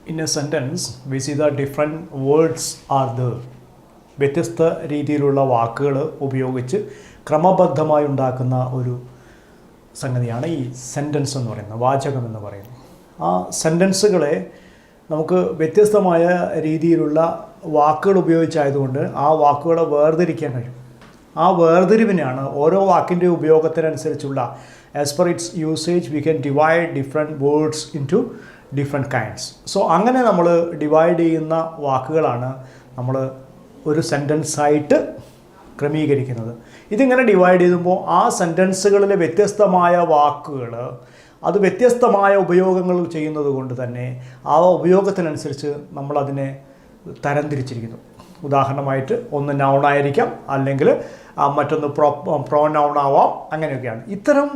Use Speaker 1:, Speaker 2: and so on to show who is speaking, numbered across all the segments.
Speaker 1: In a sentence, we see the different words are there. വ്യത്യസ്ത രീതിയിലുള്ള വാക്കുകൾ ഉപയോഗിച്ച് ക്രമബദ്ധമായി ഉണ്ടാക്കുന്ന ഒരു സംഗതിയാണ് ഈ സെൻറ്റൻസ് എന്ന് പറയുന്നത്, വാചകം എന്ന് പറയുന്നത്. ആ സെൻറ്റൻസുകളെ നമുക്ക് വ്യത്യസ്തമായ രീതിയിലുള്ള വാക്കുകൾ ഉപയോഗിച്ചായതുകൊണ്ട് ആ വാക്കുകളെ വേർതിരിക്കാൻ കഴിയും. ആ വേർതിരിവിനാണ് ഓരോ വാക്കിൻ്റെ ഉപയോഗത്തിനനുസരിച്ചുള്ള as per its usage we can divide different words into different kinds. So അങ്ങനെ നമ്മൾ ഡിവൈഡ് ചെയ്യുന്ന വാക്കുകളാണ് നമ്മൾ ഒരു സെൻറ്റൻസായിട്ട് ക്രമീകരിക്കുന്നത്. ഇതിങ്ങനെ ഡിവൈഡ് ചെയ്യുമ്പോൾ ആ സെൻറ്റൻസുകളിലെ വ്യത്യസ്തമായ വാക്കുകൾ അത് വ്യത്യസ്തമായ ഉപയോഗങ്ങൾ ചെയ്യുന്നത് കൊണ്ട് തന്നെ ആ ഉപയോഗത്തിനനുസരിച്ച് നമ്മളതിനെ തരംതിരിച്ചിരിക്കുന്നു. ഉദാഹരണമായിട്ട് ഒന്ന് നൗണായിരിക്കാം, അല്ലെങ്കിൽ മറ്റൊന്ന് പ്രോനൗൺ ആവാം, അങ്ങനെയൊക്കെയാണ്. ഇത്തരം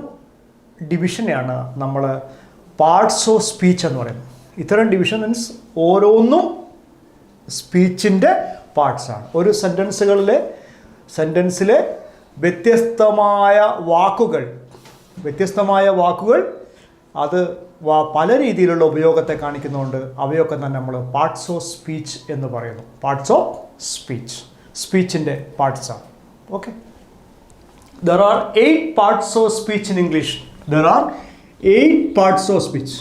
Speaker 1: ഡിവിഷനെയാണ് നമ്മൾ പാർട്സ് ഓഫ് സ്പീച്ച് എന്ന് പറയുന്നത്. ഇത്തരം ഡിവിഷൻ മീൻസ് ഓരോന്നും സ്പീച്ചിൻ്റെ പാർട്സാണ്. ഒരു സെൻറ്റൻസിലെ വ്യത്യസ്തമായ വാക്കുകൾ അത് പല രീതിയിലുള്ള ഉപയോഗത്തെ കാണിക്കുന്നതുകൊണ്ട് അവയൊക്കെ തന്നെ നമ്മൾ പാർട്സ് ഓഫ് സ്പീച്ച് എന്ന് പറയുന്നു. പാർട്സ് ഓഫ് സ്പീച്ചിൻ്റെ പാർട്സാണ്. Okay, there are 8 parts of speech in English. There are 8 parts of speech.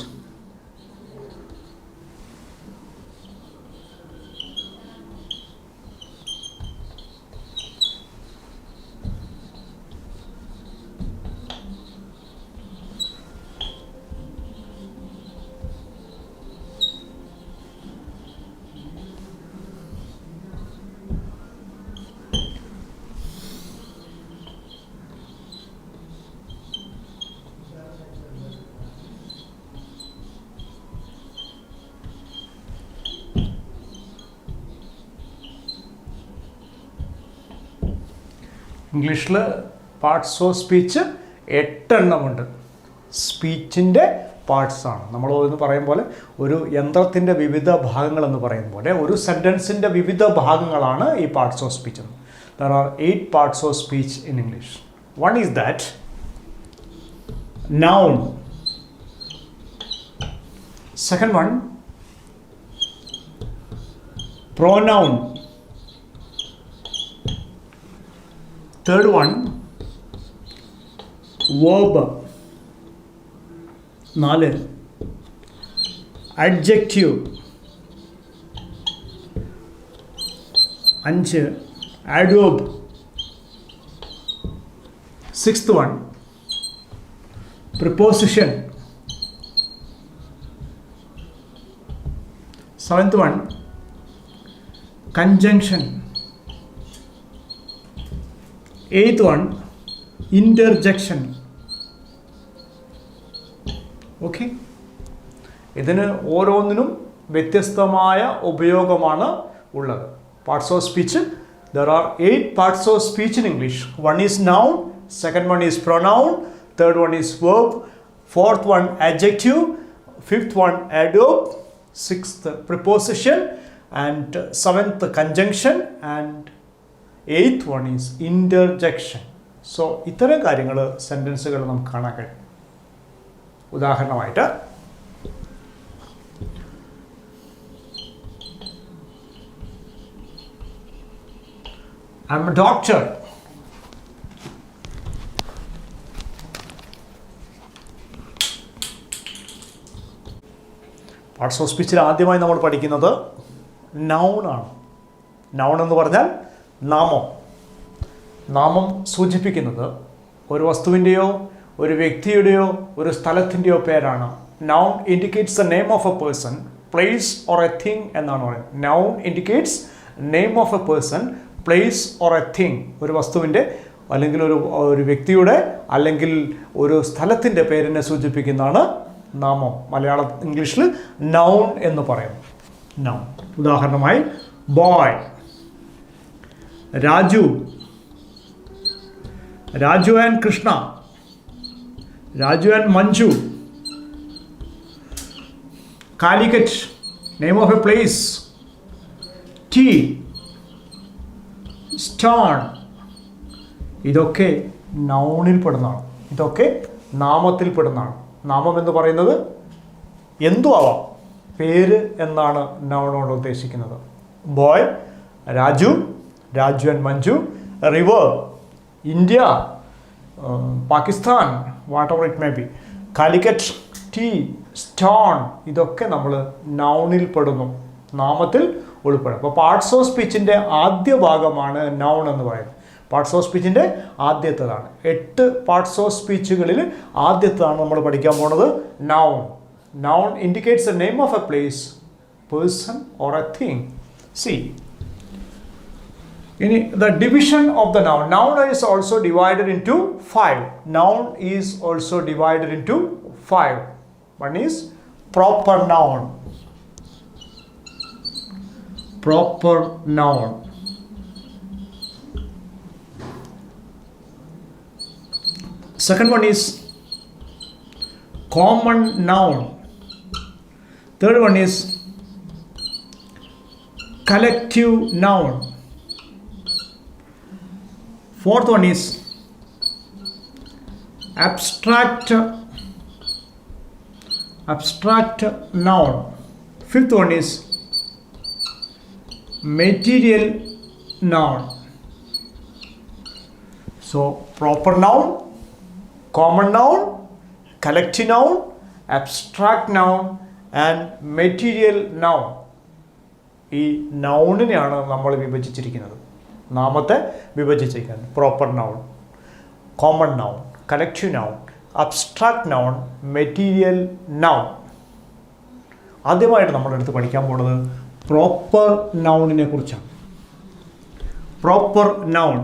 Speaker 1: ഇംഗ്ലീഷിൽ പാർട്സ് ഓഫ് സ്പീച്ച് 8 എണ്ണമുണ്ട്. സ്പീച്ചിൻ്റെ പാർട്സാണ്. നമ്മൾ എന്ന് പറയും പോലെ ഒരു യന്ത്രത്തിൻ്റെ വിവിധ ഭാഗങ്ങളെന്ന് പറയും പോലെ ഒരു സെൻറ്റൻസിൻ്റെ വിവിധ ഭാഗങ്ങളാണ് ഈ parts of speech. There are 8 parts of speech in English. One is that noun. Second one, pronoun. Third one, verb. 4, adjective. 5, adverb. 6th one, preposition. 7th one, conjunction. 8th one, interjection. Okay, ഇതിന് ഓരോന്നിനും വ്യത്യസ്തമായ ഉപയോഗമാണ് ഉള്ളത്. Parts of speech, there are 8 parts of speech in English. One is noun, second one is pronoun, third one is verb, fourth one adjective, fifth one adverb, sixth preposition, and seventh conjunction, and eighth one is interjection. So ഇത്തരം കാര്യങ്ങൾ സെൻറ്റൻസുകൾ നമുക്ക് കാണാൻ കഴിയും. ഉദാഹരണമായിട്ട് I am a doctor. Parts of സ്പീച്ചിൽ ആദ്യമായി നമ്മൾ പഠിക്കുന്നത് നൗൺ ആണ്. നൗൺ എന്ന് പറഞ്ഞാൽ നാമം സൂചിപ്പിക്കുന്നത് ഒരു വസ്തുവിൻ്റെയോ ഒരു വ്യക്തിയുടെയോ ഒരു സ്ഥലത്തിൻ്റെയോ പേരാണ്. Noun indicates the name of A person, place or A thing എന്നാണ് പറയുന്നത്. Noun indicates name of A person, place or A thing. ഒരു വസ്തുവിൻ്റെ അല്ലെങ്കിൽ ഒരു വ്യക്തിയുടെ അല്ലെങ്കിൽ ഒരു സ്ഥലത്തിൻ്റെ പേരിനെ സൂചിപ്പിക്കുന്നതാണ് നാമം. ഇംഗ്ലീഷിൽ നൗൺ എന്ന് പറയുന്നു. നൗൺ. ഉദാഹരണമായി boy, Raju and Krishna, Raju and Manju. Calicut, name of a place. Tea, stone. ഇതൊക്കെ നൗണിൽ പെടുന്നതാണ്, ഇതൊക്കെ നാമത്തിൽ പെടുന്നതാണ്. നാമം എന്ന് പറയുന്നത് എന്തും ആവാം. പേര് എന്നാണ് noun കൊണ്ട് ഉദ്ദേശിക്കുന്നത്. Boy, Raju, Raju and Manju, river, India, Pakistan, whatever it may be, Calicut, tea, stone, ഇതൊക്കെ നമ്മൾ നൗണിൽ പെടുന്നു, നാമത്തിൽ ഉൾപ്പെടും. അപ്പോൾ പാർട്സ് ഓഫ് സ്പീച്ചിൻ്റെ ആദ്യ ഭാഗമാണ് നൗൺ എന്ന് പറയുന്നത്. പാർട്സ് ഓഫ് സ്പീച്ചിൻ്റെ ആദ്യത്തേതാണ്. 8 പാർട്സ് ഓഫ് സ്പീച്ചുകളിൽ ആദ്യത്തേതാണ് നമ്മൾ പഠിക്കാൻ പോണത് noun. Noun indicates A name of a place, person or A thing. See, the division of the noun. Noun is also divided into 5. Noun is also divided into 5. One is proper noun. Proper noun. Second one is common noun. Third one is collective noun. Fourth one is abstract noun. Fifth one is material noun. So proper noun, common noun, collective noun, abstract noun and material noun. ഈ നൗണിനെയാണ് നമ്മൾ വിഭജിച്ചിരിക്കുന്നത്, നാമത്തെ വിഭജിച്ചിരിക്കുന്നത്. Proper noun, common noun, collective noun, abstract noun, material noun. ആദ്യമായിട്ട് നമ്മളെടുത്ത് പഠിക്കാൻ പോകുന്നത് proper നൗണിനെ കുറിച്ചാണ്. പ്രോപ്പർ നൗൺ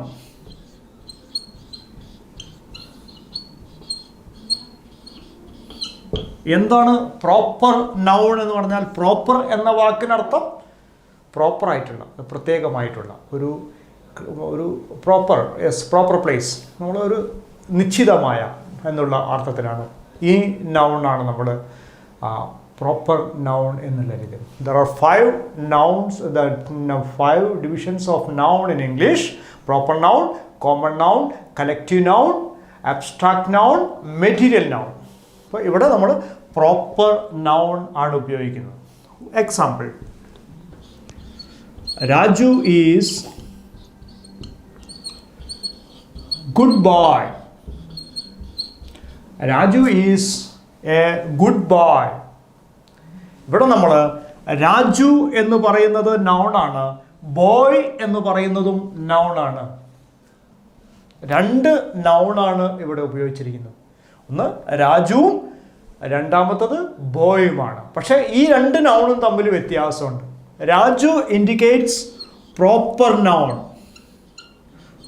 Speaker 1: എന്താണ്? പ്രോപ്പർ നൗൺ എന്ന് പറഞ്ഞാൽ പ്രോപ്പർ എന്ന വാക്കിനർത്ഥം പ്രോപ്പറായിട്ടുള്ള, പ്രത്യേകമായിട്ടുള്ള ഒരു പ്രോപ്പർ പ്ലേസ്, നമ്മളൊരു നിശ്ചിതമായ എന്നുള്ള അർത്ഥത്തിലാണ് ഈ നൗണാണ് നമ്മൾ പ്രോപ്പർ നൗൺ എന്നുള്ള രീതി. There are 5 nouns, 5 divisions of noun in English: proper noun, common noun, collective noun, abstract noun, material noun. അപ്പോൾ ഇവിടെ നമ്മൾ പ്രോപ്പർ നൗൺ ആണ് ഉപയോഗിക്കുന്നത്. Example: Raju is good boy. Raju is a good boy. ഇവിടെ നമ്മൾ രാജു എന്ന് പറയുന്നത് നൗണാണ്, ബോയ് എന്ന് പറയുന്നതും നൗണാണ്. 2 നൗണാണ് ഇവിടെ ഉപയോഗിച്ചിരിക്കുന്നത്. ഒന്ന് രാജുവും രണ്ടാമത്തത് ബോയുമാണ്. പക്ഷേ ഈ 2 നൗണും തമ്മിൽ വ്യത്യാസമുണ്ട്. Raju indicates proper noun,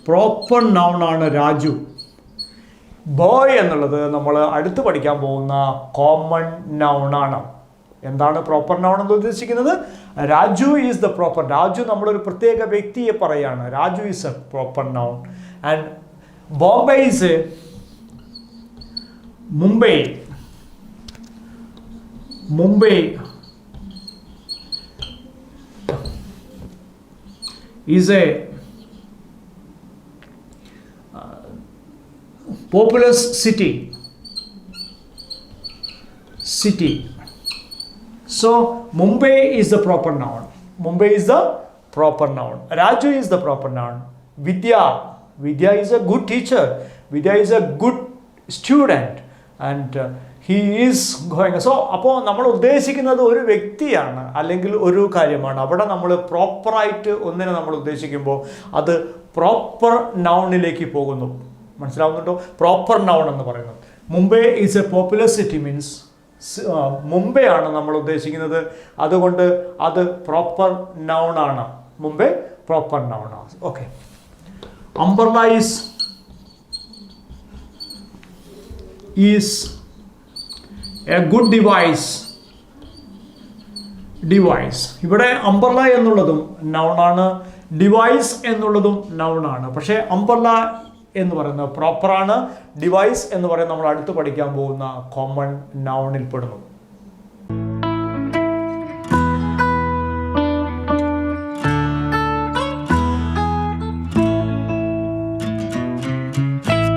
Speaker 1: proper noun ആണ് രാജു. ബോയ് എന്നുള്ളത് നമ്മൾ അടുത്ത് പഠിക്കാൻ പോകുന്ന കോമൺ നൗൺ ആണ്. എന്താണ് പ്രോപ്പർ നൗൺ എന്ന് ഉദ്ദേശിക്കുന്നത്? Raju is the proper. Raju നമ്മളൊരു പ്രത്യേക വ്യക്തിയെ പറയാണ്. Raju is A proper noun. And Bombay is Mumbai. Mumbai is a populous city. So Mumbai is the proper noun. Mumbai is the proper noun. Raju is the proper noun. Vidya is a good teacher. Vidya is a good student and he is going. So അപ്പോൾ നമ്മൾ ഉദ്ദേശിക്കുന്നത് ഒരു വ്യക്തിയാണ് അല്ലെങ്കിൽ ഒരു കാര്യമാണ്. അവിടെ നമ്മൾ പ്രോപ്പറായിട്ട് ഒന്നിനെ നമ്മൾ ഉദ്ദേശിക്കുമ്പോൾ അത് പ്രോപ്പർ നൗണിലേക്ക് പോകുന്നു. മനസ്സിലാവുന്നുണ്ടോ? പ്രോപ്പർ നൗൺ എന്ന് പറയുന്നത് Mumbai is A popular city means Mumbai ആണ് നമ്മൾ ഉദ്ദേശിക്കുന്നത്. അതുകൊണ്ട് അത് പ്രോപ്പർ നൗൺ ആണ്. മുംബൈ പ്രോപ്പർ നൗൺ ആണ്. Okay. Umbrella is A good device. ഇവിടെ അംബ്രല്ല എന്നുള്ളതും നൗണാണ്, ഡിവൈസ് എന്നുള്ളതും നൗണാണ്. പക്ഷേ അംബ്രല്ല എന്ന് പറയുന്നത് പ്രോപ്പറാണ്, ഡിവൈസ് എന്ന് പറയുന്നത് നമ്മൾ അടുത്ത് പഠിക്കാൻ പോകുന്ന കോമൺ നൗണിൽ പെടുന്നു.